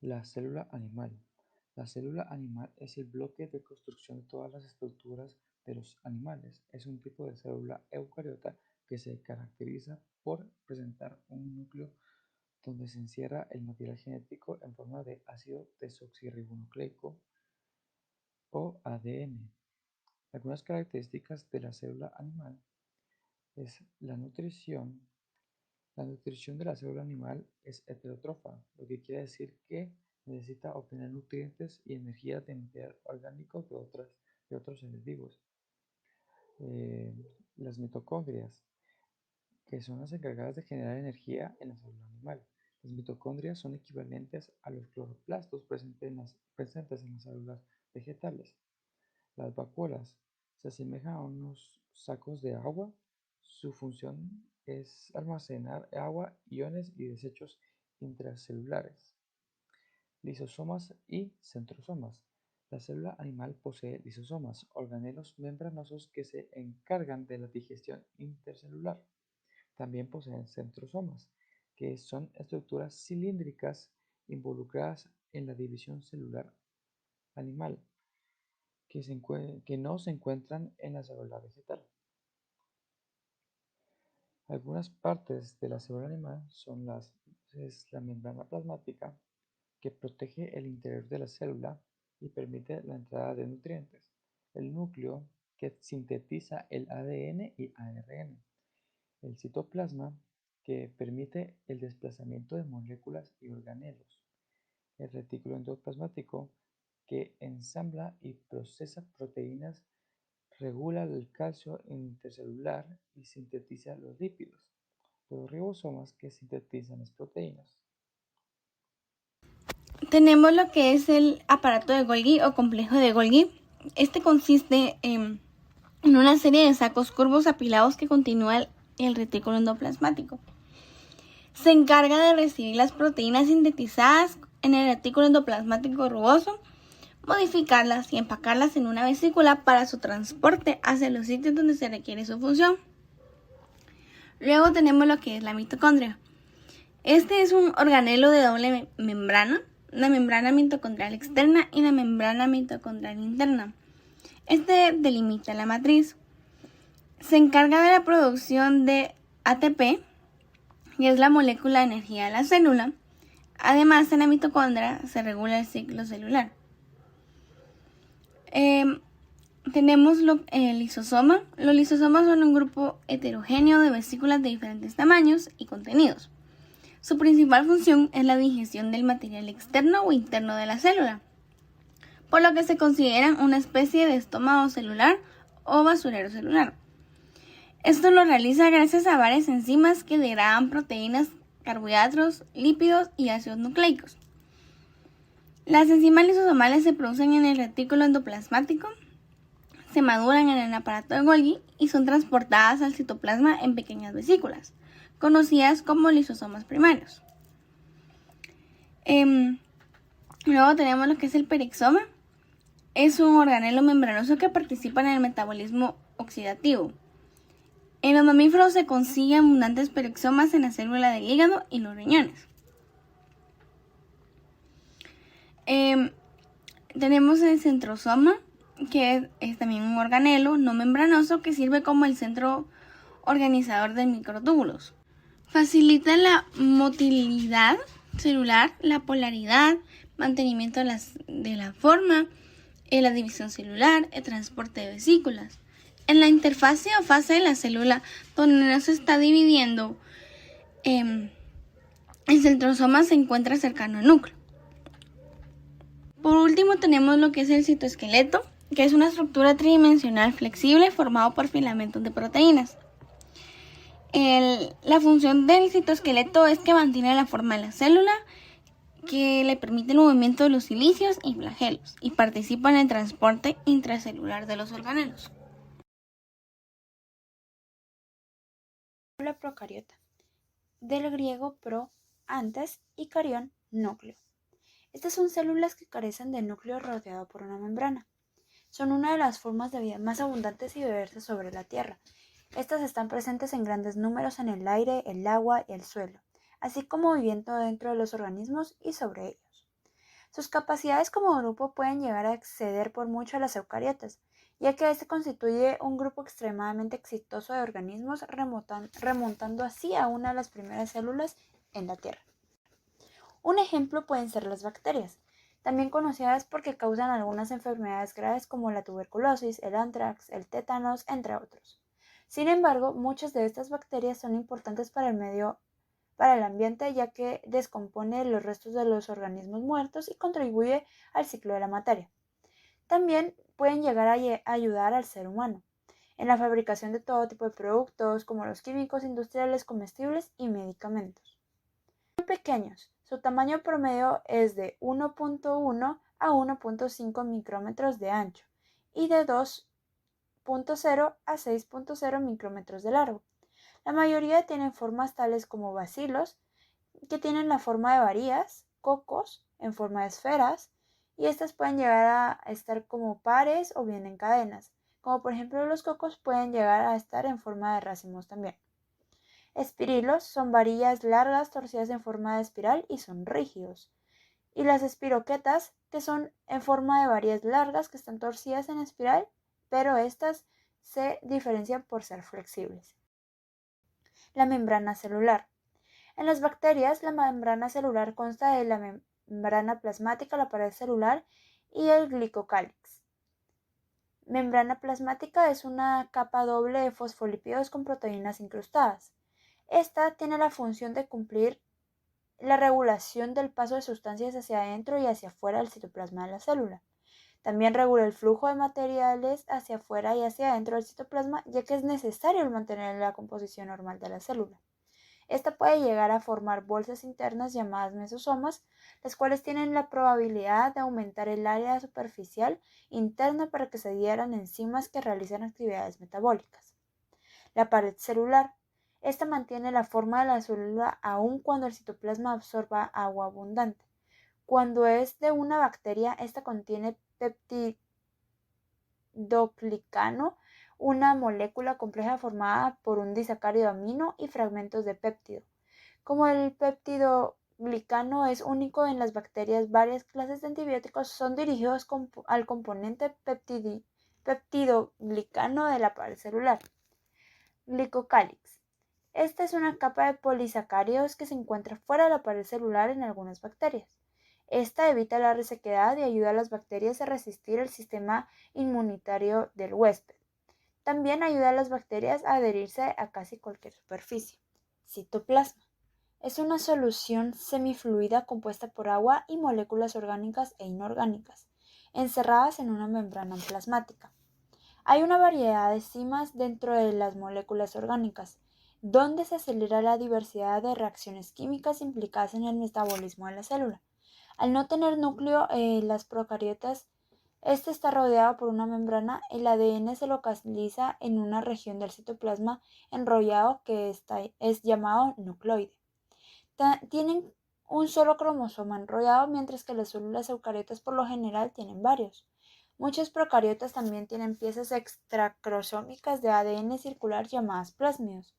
La célula animal. La célula animal es el bloque de construcción de todas las estructuras de los animales. Es un tipo de célula eucariota que se caracteriza por presentar un núcleo donde se encierra el material genético en forma de ácido desoxirribonucleico o ADN. Algunas características de la célula animal es la nutrición. La nutrición de la célula animal es heterótrofa, lo que quiere decir que necesita obtener nutrientes y energía de material orgánico de otros seres vivos. Las mitocondrias, que son las encargadas de generar energía en la célula animal. Las mitocondrias son equivalentes a los cloroplastos presentes en las células vegetales. Las vacuolas se asemejan a unos sacos de agua. Su función es almacenar agua, iones y desechos intracelulares. Lisosomas y centrosomas. La célula animal posee lisosomas, organelos membranosos que se encargan de la digestión intercelular. También poseen centrosomas, que son estructuras cilíndricas involucradas en la división celular animal, que no se encuentran en la célula vegetal. Algunas partes de la célula animal es la membrana plasmática, que protege el interior de la célula y permite la entrada de nutrientes. El núcleo, que sintetiza el ADN y ARN. El citoplasma, que permite el desplazamiento de moléculas y organelos. El retículo endoplasmático, que ensambla y procesa proteínas, regula el calcio intercelular y sintetiza los lípidos. Los ribosomas, que sintetizan las proteínas. Tenemos lo que es el aparato de Golgi o complejo de Golgi. Este consiste en una serie de sacos curvos apilados que continúa el retículo endoplasmático. Se encarga de recibir las proteínas sintetizadas en el retículo endoplasmático rugoso, modificarlas y empacarlas en una vesícula para su transporte hacia los sitios donde se requiere su función. Luego tenemos lo que es la mitocondria. Este es un organelo de doble membrana, la membrana mitocondrial externa y la membrana mitocondrial interna. Este delimita la matriz. Se encarga de la producción de ATP, que es la molécula de energía de la célula. Además, en la mitocondria se regula el ciclo celular. Tenemos el lisosoma. Los lisosomas son un grupo heterogéneo de vesículas de diferentes tamaños y contenidos. Su principal función es la digestión del material externo o interno de la célula, por lo que se consideran una especie de estómago celular o basurero celular. Esto lo realiza gracias a varias enzimas que degradan proteínas, carbohidratos, lípidos y ácidos nucleicos. Las enzimas lisosomales se producen en el retículo endoplasmático, se maduran en el aparato de Golgi y son transportadas al citoplasma en pequeñas vesículas, conocidas como lisosomas primarios. Luego tenemos lo que es el perixoma. Es un organelo membranoso que participa en el metabolismo oxidativo. En los mamíferos se consiguen abundantes perixomas en la célula del hígado y los riñones. Tenemos el centrosoma, que es también un organelo no membranoso que sirve como el centro organizador de microtúbulos. Facilita la motilidad celular, la polaridad, mantenimiento de la forma, la división celular, el transporte de vesículas. En la interfase o fase de la célula donde no se está dividiendo, el centrosoma se encuentra cercano al núcleo. Por último tenemos lo que es el citoesqueleto, que es una estructura tridimensional flexible formado por filamentos de proteínas. La función del citoesqueleto es que mantiene la forma de la célula, que le permite el movimiento de los silicios y flagelos y participa en el transporte intracelular de los organelos. Célula procariota, del griego pro, antes, y carión, núcleo. Estas son células que carecen de núcleo rodeado por una membrana. Son una de las formas de vida más abundantes y diversas sobre la Tierra. Estas están presentes en grandes números en el aire, el agua y el suelo, así como viviendo dentro de los organismos y sobre ellos. Sus capacidades como grupo pueden llegar a exceder por mucho a las eucariotas, ya que este constituye un grupo extremadamente exitoso de organismos, remontando así a una de las primeras células en la Tierra. Un ejemplo pueden ser las bacterias, también conocidas porque causan algunas enfermedades graves como la tuberculosis, el anthrax, el tétanos, entre otros. Sin embargo, muchas de estas bacterias son importantes para el ambiente, ya que descompone los restos de los organismos muertos y contribuye al ciclo de la materia. También pueden llegar a ayudar al ser humano en la fabricación de todo tipo de productos, como los químicos industriales, comestibles y medicamentos. Muy pequeños, su tamaño promedio es de 1.1 a 1.5 micrómetros de ancho y de 2.0 a 6.0 micrómetros de largo. La mayoría tienen formas tales como bacilos, que tienen la forma de varillas, cocos en forma de esferas, y estas pueden llegar a estar como pares o bien en cadenas, como por ejemplo los cocos pueden llegar a estar en forma de racimos también. Espirilos son varillas largas torcidas en forma de espiral y son rígidos. Y las espiroquetas, que son en forma de varillas largas que están torcidas en espiral, pero estas se diferencian por ser flexibles. La membrana celular. En las bacterias, la membrana celular consta de la membrana plasmática, la pared celular y el glicocálix. Membrana plasmática es una capa doble de fosfolípidos con proteínas incrustadas. Esta tiene la función de cumplir la regulación del paso de sustancias hacia adentro y hacia afuera del citoplasma de la célula. También regula el flujo de materiales hacia afuera y hacia adentro del citoplasma, ya que es necesario mantener la composición normal de la célula. Esta puede llegar a formar bolsas internas llamadas mesosomas, las cuales tienen la probabilidad de aumentar el área superficial interna para que se adhieran enzimas que realizan actividades metabólicas. La pared celular. Esta mantiene la forma de la célula aun cuando el citoplasma absorba agua abundante. Cuando es de una bacteria, esta contiene peptidoglicano, una molécula compleja formada por un disacárido amino y fragmentos de péptido. Como el peptidoglicano es único en las bacterias, varias clases de antibióticos son dirigidos al componente peptidoglicano de la pared celular. Glicocálix. Esta es una capa de polisacáridos que se encuentra fuera de la pared celular en algunas bacterias. Esta evita la resequedad y ayuda a las bacterias a resistir el sistema inmunitario del huésped. También ayuda a las bacterias a adherirse a casi cualquier superficie. Citoplasma. Es una solución semifluida compuesta por agua y moléculas orgánicas e inorgánicas, encerradas en una membrana plasmática. Hay una variedad de enzimas dentro de las moléculas orgánicas, donde se acelera la diversidad de reacciones químicas implicadas en el metabolismo de la célula. Al no tener núcleo, las procariotas, este está rodeado por una membrana. El ADN se localiza en una región del citoplasma enrollado que es llamado nucleoide. Tienen un solo cromosoma enrollado, mientras que las células eucariotas por lo general tienen varios. Muchos procariotas también tienen piezas extracromosómicas de ADN circular llamadas plásmidos,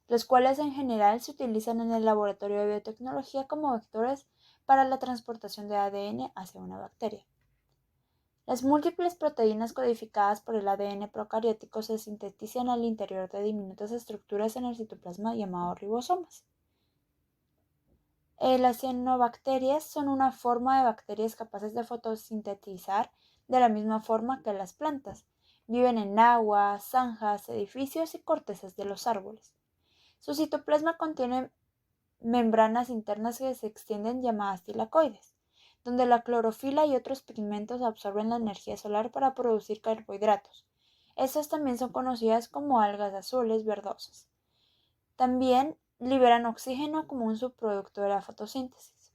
los cuales en general se utilizan en el laboratorio de biotecnología como vectores para la transportación de ADN hacia una bacteria. Las múltiples proteínas codificadas por el ADN procariótico se sintetizan al interior de diminutas estructuras en el citoplasma llamadas ribosomas. Las cianobacterias son una forma de bacterias capaces de fotosintetizar de la misma forma que las plantas. Viven en agua, zanjas, edificios y cortezas de los árboles. Su citoplasma contiene membranas internas que se extienden llamadas tilacoides, donde la clorofila y otros pigmentos absorben la energía solar para producir carbohidratos. Estas también son conocidas como algas azules verdosas. También liberan oxígeno como un subproducto de la fotosíntesis.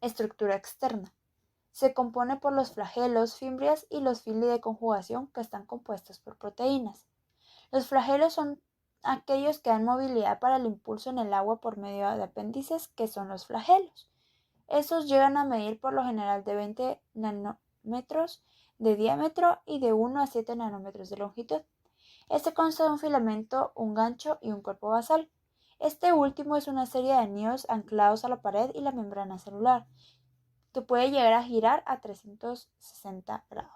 Estructura externa. Se compone por los flagelos, fimbrias y los fili de conjugación, que están compuestos por proteínas. Los flagelos son aquellos que dan movilidad para el impulso en el agua por medio de apéndices, que son los flagelos. Estos llegan a medir por lo general de 20 nanómetros de diámetro y de 1 a 7 nanómetros de longitud. Este consta de un filamento, un gancho y un cuerpo basal. Este último es una serie de anillos anclados a la pared y la membrana celular, que puede llegar a girar a 360 grados.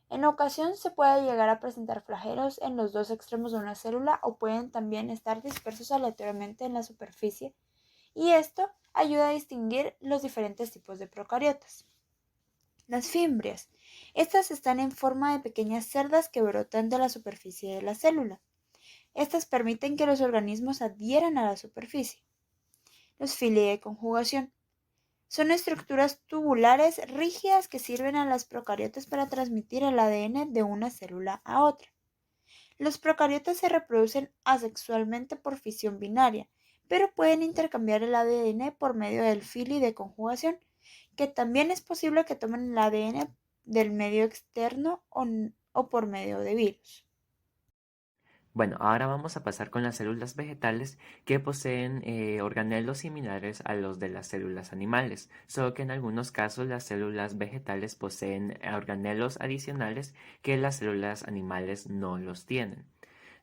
En ocasión se puede llegar a presentar flagelos en los dos extremos de una célula o pueden también estar dispersos aleatoriamente en la superficie, y esto ayuda a distinguir los diferentes tipos de procariotas. Las fimbrias. Estas están en forma de pequeñas cerdas que brotan de la superficie de la célula. Estas permiten que los organismos adhieran a la superficie. Los filii de conjugación. Son estructuras tubulares rígidas que sirven a las procariotas para transmitir el ADN de una célula a otra. Los procariotas se reproducen asexualmente por fisión binaria, pero pueden intercambiar el ADN por medio del fili de conjugación, que también es posible que tomen el ADN del medio externo o por medio de virus. Bueno, ahora vamos a pasar con las células vegetales que poseen organelos similares a los de las células animales, solo que en algunos casos las células vegetales poseen organelos adicionales que las células animales no los tienen.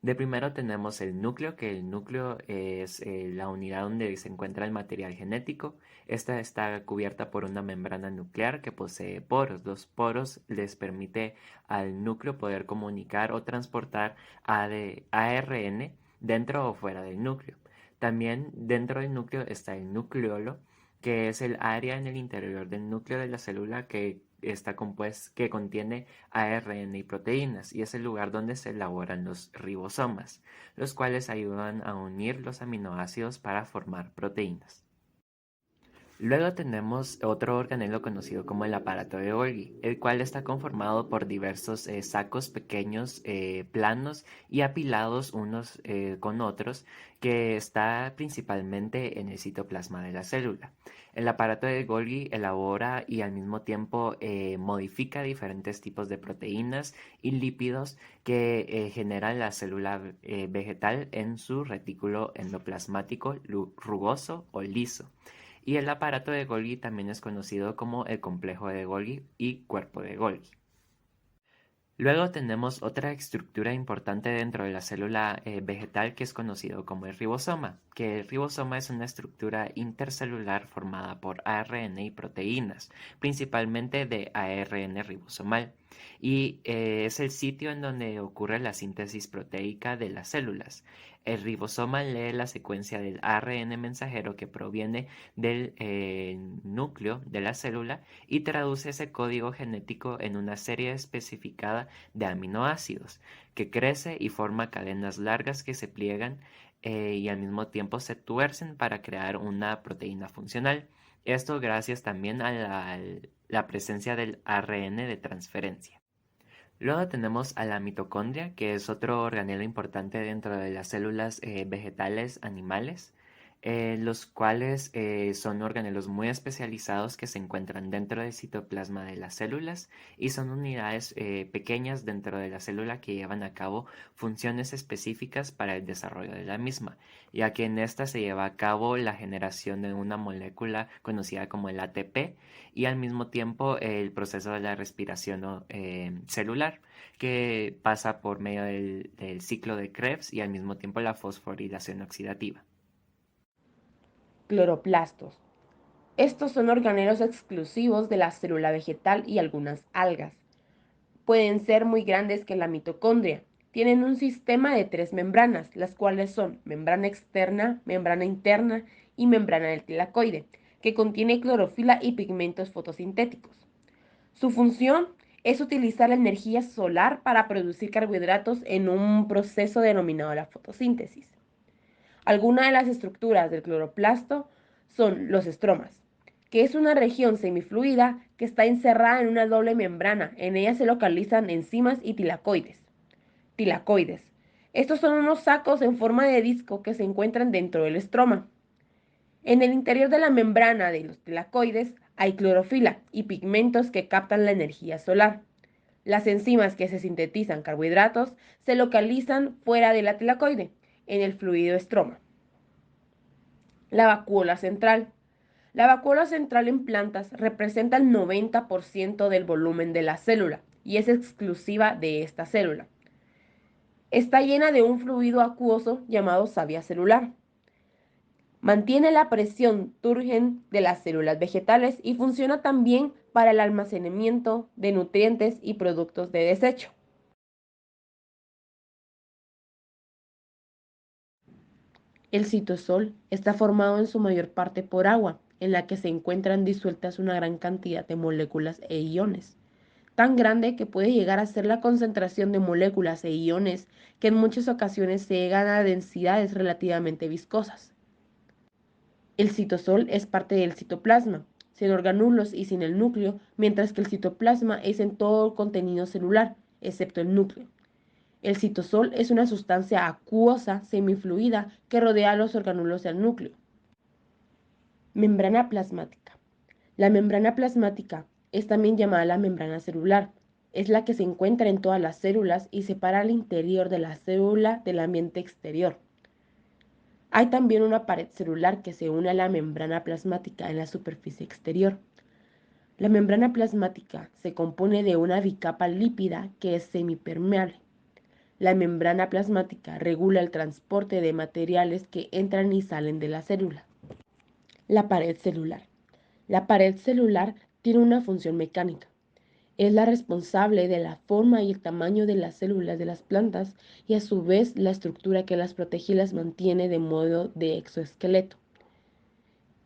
De primero tenemos el núcleo, que el núcleo es la unidad donde se encuentra el material genético. Esta está cubierta por una membrana nuclear que posee poros. Los poros les permite al núcleo poder comunicar o transportar ARN dentro o fuera del núcleo. También dentro del núcleo está el nucleolo, que es el área en el interior del núcleo de la célula que contiene ARN y proteínas, y es el lugar donde se elaboran los ribosomas, los cuales ayudan a unir los aminoácidos para formar proteínas. Luego tenemos otro organelo conocido como el aparato de Golgi, el cual está conformado por diversos sacos pequeños, planos y apilados unos con otros, que está principalmente en el citoplasma de la célula. El aparato de Golgi elabora y al mismo tiempo modifica diferentes tipos de proteínas y lípidos que generan la célula vegetal en su retículo endoplasmático rugoso o liso. Y el aparato de Golgi también es conocido como el complejo de Golgi y cuerpo de Golgi. Luego tenemos otra estructura importante dentro de la célula vegetal que es conocido como el ribosoma, que el ribosoma es una estructura intercelular formada por ARN y proteínas, principalmente de ARN ribosomal, y es el sitio en donde ocurre la síntesis proteica de las células. El ribosoma lee la secuencia del ARN mensajero que proviene del núcleo de la célula y traduce ese código genético en una serie especificada de aminoácidos, que crece y forma cadenas largas que se pliegan y al mismo tiempo se tuercen para crear una proteína funcional. Esto gracias también a la presencia del ARN de transferencia. Luego tenemos a la mitocondria, que es otro organelo importante dentro de las células vegetales animales, los cuales son organelos muy especializados que se encuentran dentro del citoplasma de las células y son unidades pequeñas dentro de la célula que llevan a cabo funciones específicas para el desarrollo de la misma, ya que en esta se lleva a cabo la generación de una molécula conocida como el ATP y al mismo tiempo el proceso de la respiración celular, que pasa por medio del ciclo de Krebs y al mismo tiempo la fosforilación oxidativa. Cloroplastos. Estos son organelos exclusivos de la célula vegetal y algunas algas. Pueden ser muy grandes que la mitocondria. Tienen un sistema de 3 membranas, las cuales son membrana externa, membrana interna y membrana del tilacoide, que contiene clorofila y pigmentos fotosintéticos. Su función es utilizar la energía solar para producir carbohidratos en un proceso denominado la fotosíntesis. Algunas de las estructuras del cloroplasto son los estromas, que es una región semifluida que está encerrada en una doble membrana. En ella se localizan enzimas y tilacoides. Estos son unos sacos en forma de disco que se encuentran dentro del estroma. En el interior de la membrana de los tilacoides hay clorofila y pigmentos que captan la energía solar. Las enzimas que se sintetizan carbohidratos se localizan fuera de la tilacoide, en el fluido estroma. La vacuola central. La vacuola central en plantas representa el 90% del volumen de la célula y es exclusiva de esta célula. Está llena de un fluido acuoso llamado savia celular. Mantiene la presión turgen de las células vegetales y funciona también para el almacenamiento de nutrientes y productos de desecho. El citosol está formado en su mayor parte por agua, en la que se encuentran disueltas una gran cantidad de moléculas e iones, tan grande que puede llegar a ser la concentración de moléculas e iones que en muchas ocasiones se llegan a densidades relativamente viscosas. El citosol es parte del citoplasma, sin orgánulos y sin el núcleo, mientras que el citoplasma es en todo el contenido celular, excepto el núcleo. El citosol es una sustancia acuosa semifluida que rodea a los orgánulos del núcleo. Membrana plasmática. La membrana plasmática es también llamada la membrana celular. Es la que se encuentra en todas las células y separa el interior de la célula del ambiente exterior. Hay también una pared celular que se une a la membrana plasmática en la superficie exterior. La membrana plasmática se compone de una bicapa lípida que es semipermeable. La membrana plasmática regula el transporte de materiales que entran y salen de la célula. La pared celular. La pared celular tiene una función mecánica. Es la responsable de la forma y el tamaño de las células de las plantas y a su vez la estructura que las protege y las mantiene de modo de exoesqueleto.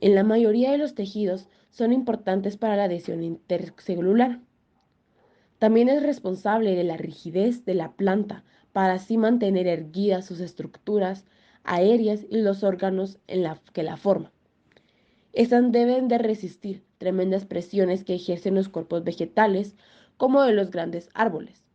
En la mayoría de los tejidos son importantes para la adhesión intercelular. También es responsable de la rigidez de la planta para así mantener erguidas sus estructuras aéreas y los órganos que la forman. Estas deben de resistir tremendas presiones que ejercen los cuerpos vegetales como de los grandes árboles.